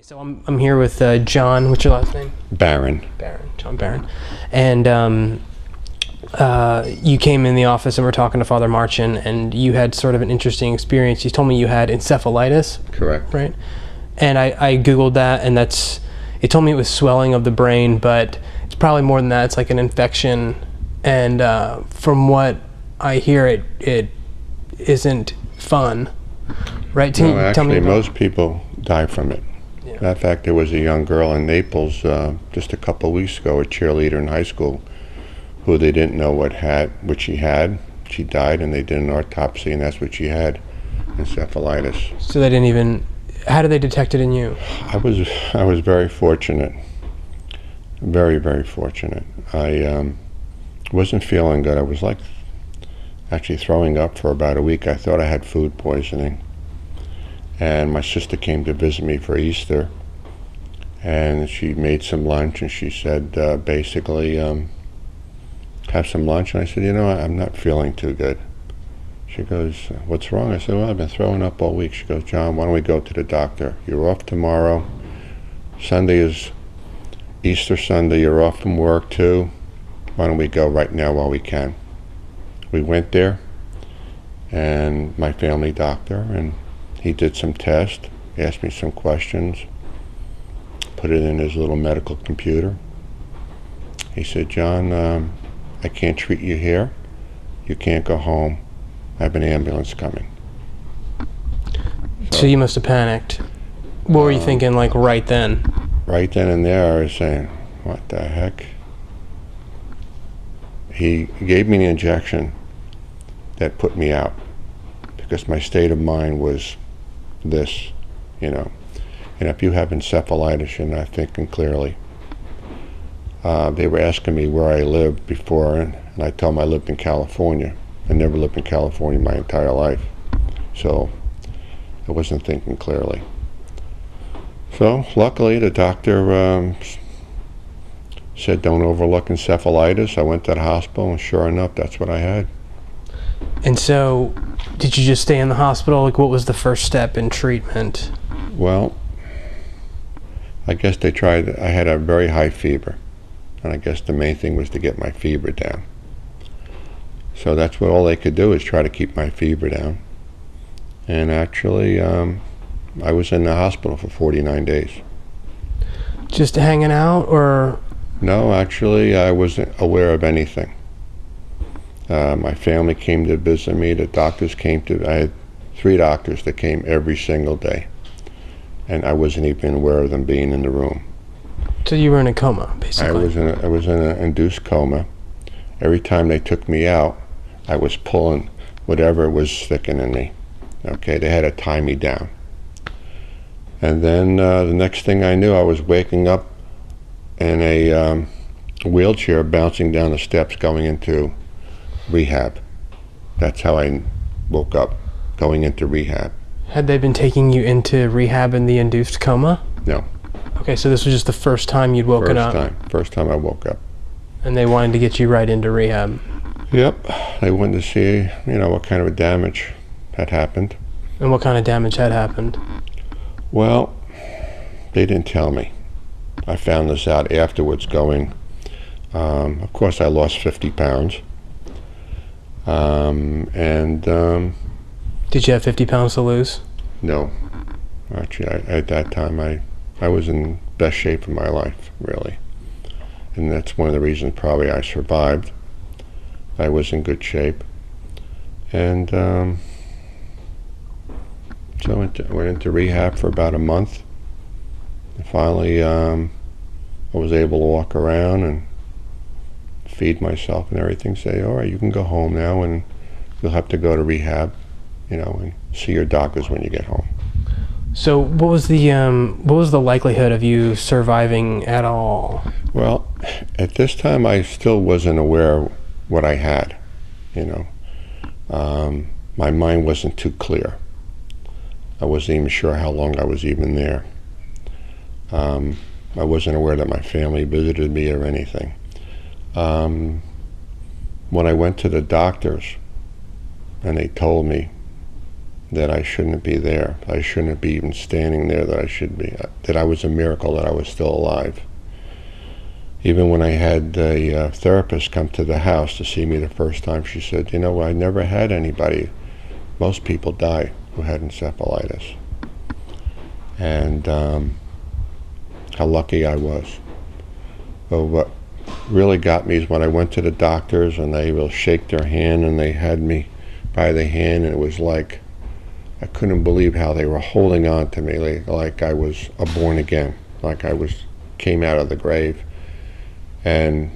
So I'm here with John. What's your last name? Baran. Baran. John Baran. And you came in the office and we're talking to Father Marchin, and you had sort of an interesting experience. You told me you had encephalitis. Correct. Right. And I Googled that, and it told me it was swelling of the brain, but it's probably more than that. It's like an infection. And from what I hear, it isn't fun. Right? No, actually, most people die from it. Yeah. Matter of fact, there was a young girl in Naples just a couple of weeks ago, a cheerleader in high school, who they didn't know what she had. She died, and they did an autopsy, and that's what she had, encephalitis. So they didn't even. How did they detect it in you? I was very fortunate, very, very fortunate. I wasn't feeling good. I was like actually throwing up for about a week. I thought I had food poisoning. And my sister came to visit me for Easter, and she made some lunch, and she said, basically, have some lunch. And I said, I'm not feeling too good. She goes, what's wrong? I said, well, I've been throwing up all week. She goes, John, why don't we go to the doctor? You're off tomorrow. Sunday is Easter Sunday. You're off from work too. Why don't we go right now while we can? We went there, and my family doctor, and he did some tests, asked me some questions, put it in his little medical computer. He said, John, I can't treat you here. You can't go home. I have an ambulance coming. So you must have panicked. What were you thinking, like, right then? Right then and there, I was saying, what the heck? He gave me an injection that put me out, because my state of mind was this, and if you have encephalitis, you're not thinking clearly. They were asking me where I lived before, and I told them I lived in California. I never lived in California my entire life, so I wasn't thinking clearly. So luckily the doctor said don't overlook encephalitis. I went to the hospital, and sure enough, that's what I had. And so, did you just stay in the hospital? Like, what was the first step in treatment? Well, I guess they tried. I had a very high fever, and I guess the main thing was to get my fever down. So that's what all they could do, is try to keep my fever down. And actually, I was in the hospital for 49 days. Just hanging out, or? No, actually, I wasn't aware of anything. My family came to visit me. The doctors came I had 3 doctors that came every single day, and I wasn't even aware of them being in the room. So you were in a coma, basically. I was in an induced coma. Every time they took me out, I was pulling whatever was sticking in me. Okay, they had to tie me down. And then the next thing I knew, I was waking up in a wheelchair, bouncing down the steps, going into rehab. That's how I woke up, going into rehab. Had they been taking you into rehab in the induced coma? No. Okay, so this was just the first time you'd woken up? First time I woke up. And they wanted to get you right into rehab? Yep. They wanted to see, what kind of damage had happened. And what kind of damage had happened? Well, they didn't tell me. I found this out afterwards going, of course I lost 50 pounds. Did you have 50 pounds to lose? No. Actually, at that time, I was in best shape of my life, really. And that's one of the reasons probably I survived. I was in good shape. And so I went into rehab for about a month. And finally, I was able to walk around and feed myself and everything. Say, all right, you can go home now, and you'll have to go to rehab, and see your doctors when you get home. So what was the likelihood of you surviving at all? Well, at this time I still wasn't aware of what I had, my mind wasn't too clear. I wasn't even sure how long I was even there. I wasn't aware that my family visited me or anything. When I went to the doctors and they told me that I shouldn't be there. I shouldn't be even standing there, that I should be, that I was a miracle that I was still alive. Even when I had a therapist come to the house to see me the first time, she said, you know, I never had anybody, most people die who had encephalitis. And how lucky I was. But what really got me is when I went to the doctors and they will shake their hand and they had me by the hand, and it was like, I couldn't believe how they were holding on to me like I was a born again, like I came out of the grave. And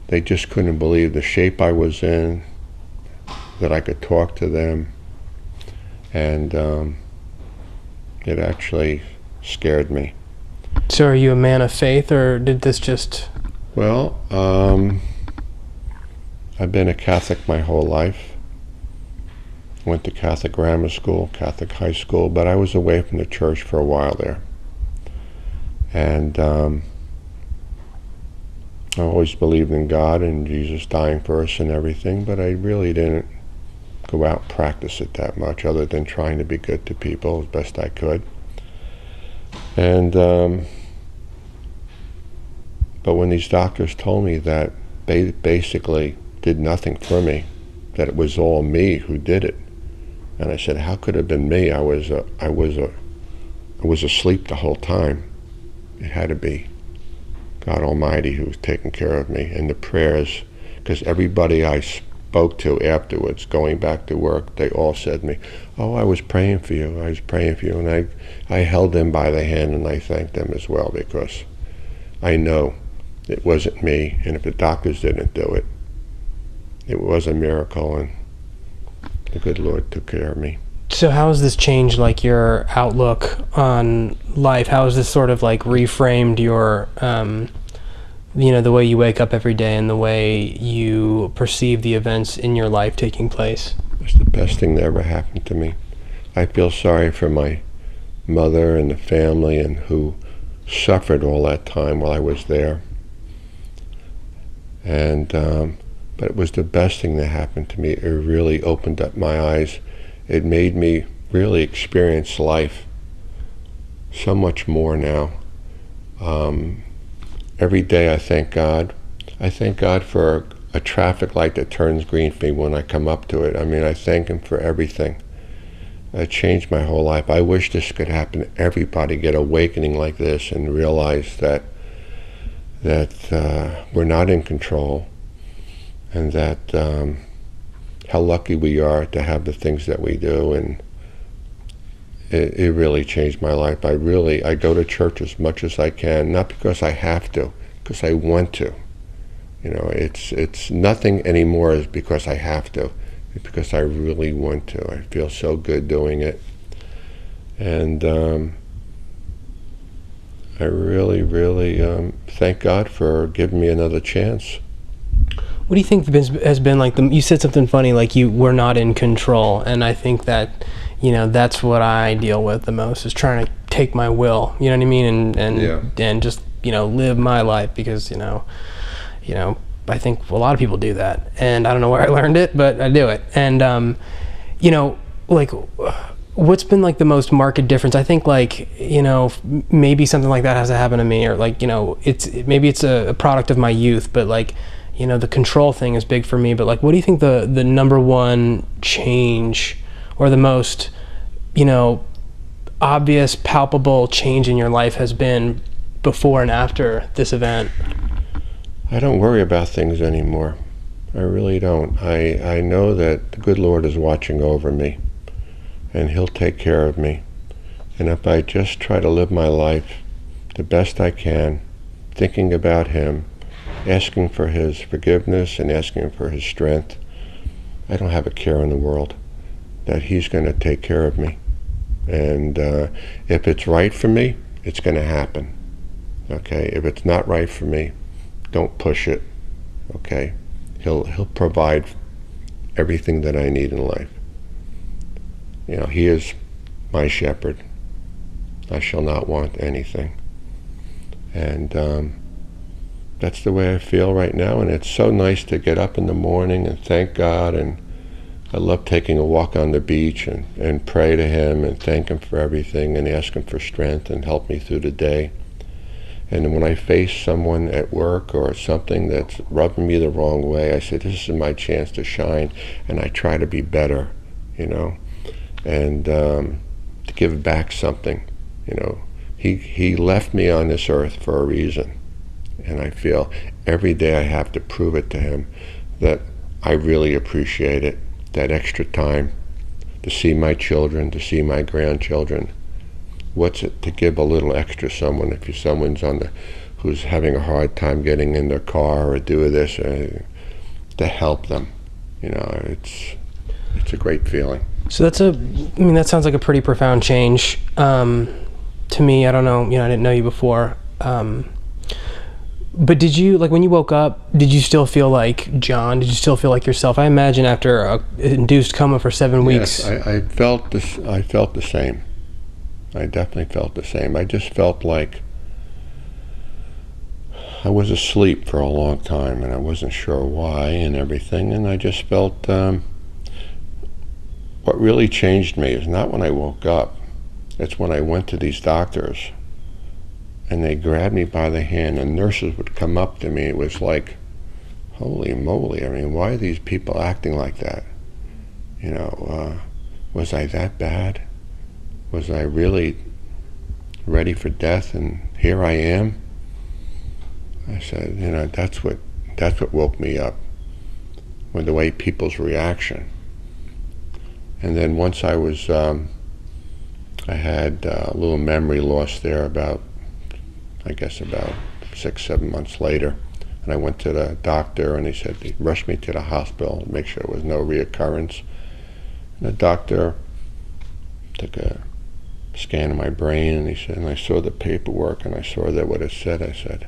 they just couldn't believe the shape I was in, that I could talk to them. And it actually scared me. So are you a man of faith, or did this just... Well, I've been a Catholic my whole life. Went to Catholic grammar school, Catholic high school, but I was away from the church for a while there. And I always believed in God and Jesus dying for us and everything, but I really didn't go out and practice it that much, other than trying to be good to people as best I could. And but when these doctors told me that they basically did nothing for me, that it was all me who did it, and I said, how could it have been me? I was asleep the whole time. It had to be God Almighty who was taking care of me, and the prayers, because everybody I spoke to afterwards, going back to work, they all said to me, oh, I was praying for you, I was praying for you. And I held them by the hand and I thanked them as well, because I know it wasn't me, and if the doctors didn't do it, it was a miracle, and the good Lord took care of me. So how has this changed, like, your outlook on life? How has this sort of, like, reframed your, you know, the way you wake up every day and the way you perceive the events in your life taking place? It's the best thing that ever happened to me. I feel sorry for my mother and the family, and who suffered all that time while I was there. And but it was the best thing that happened to me. It really opened up my eyes. It made me really experience life so much more now. Every day I thank God. I thank God for a traffic light that turns green for me when I come up to it. I mean, I thank Him for everything. It changed my whole life. I wish this could happen to everybody, get awakening like this and realize that we're not in control, and that how lucky we are to have the things that we do. And it really changed my life. I go to church as much as I can, not because I have to, because I want to. You know, it's nothing anymore is because I have to. It's because I really want to. I feel so good doing it. And I really thank God for giving me another chance. What do you think has been like you said something funny, like you were not in control, and I think that, you know, that's what I deal with the most, is trying to take my will, you know what I mean, and just, you know, live my life, because you know, I think a lot of people do that, and I don't know where I learned it, but I do it. And you know, like, what's been like the most marked difference? I think, like, you know, maybe something like that has to happen to me, or like, you know, maybe it's a product of my youth, but like, you know, the control thing is big for me. But like, what do you think the number one change, or the most, you know, obvious, palpable change in your life has been before and after this event? I don't worry about things anymore. I really don't. I know that the good Lord is watching over me, and He'll take care of me. And if I just try to live my life the best I can, thinking about Him, asking for His forgiveness and asking for His strength, I don't have a care in the world, that He's going to take care of me. And if it's right for me, it's going to happen. Okay? If it's not right for me, don't push it. Okay? He'll provide everything that I need in life. You know, He is my shepherd. I shall not want anything. And that's the way I feel right now. And it's so nice to get up in the morning and thank God and I love taking a walk on the beach and pray to him and thank him for everything and ask him for strength and help me through the day. And when I face someone at work or something that's rubbing me the wrong way, I say, this is my chance to shine, and I try to be better, you know, and to give back something, you know. He left me on this earth for a reason, and I feel every day I have to prove it to him that I really appreciate it, that extra time to see my children, to see my grandchildren. What's it to give a little extra someone if someone's who's having a hard time getting in their car or do this to help them? You know, it's a great feeling. So I mean, that sounds like a pretty profound change to me. I don't know, you know, I didn't know you before. But did you, like, when you woke up, did you still feel like John? Did you still feel like yourself? I imagine after an induced coma for 7 weeks. Yes, I felt this. I felt the same. I definitely felt the same. I just felt like I was asleep for a long time, and I wasn't sure why and everything, and I just felt what really changed me is not when I woke up. It's when I went to these doctors, and they grabbed me by the hand, and nurses would come up to me. It was like, holy moly, I mean, why are these people acting like that? You know, was I that bad? Was I really ready for death, and here I am? I said, you know, that's what woke me up, with the way people's reaction. And then once I was, I had a little memory loss there about, I guess about 6, 7 months later. And I went to the doctor, and he said, he rushed me to the hospital to make sure there was no reoccurrence. And the doctor took a scan of my brain, and he said, and I saw the paperwork, and I saw that what it said. I said,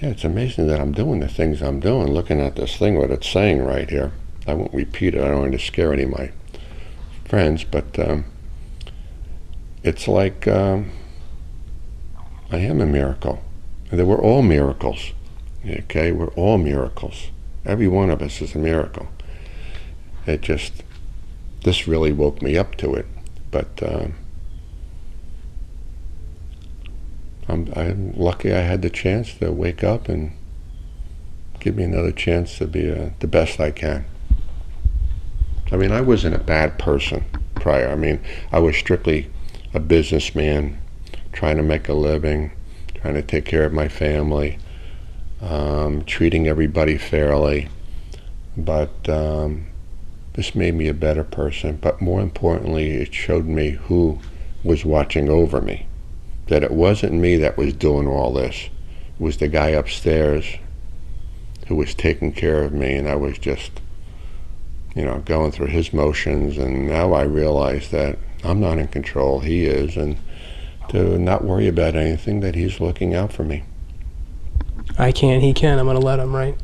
yeah, it's amazing that I'm doing the things I'm doing, looking at this thing, what it's saying right here. I won't repeat it. I don't want to scare any of my friends, but it's like I am a miracle. And we're all miracles, okay? We're all miracles. Every one of us is a miracle. This really woke me up to it. But I'm lucky I had the chance to wake up and give me another chance to be the best I can. I mean, I wasn't a bad person prior. I mean, I was strictly a businessman, trying to make a living, trying to take care of my family, treating everybody fairly. But this made me a better person. But more importantly, it showed me who was watching over me. That it wasn't me that was doing all this. It was the guy upstairs who was taking care of me, and I was just, you know, going through his motions. And now I realize that I'm not in control, he is, and to not worry about anything, that he's looking out for me. I can't, he can. I'm going to let him, right?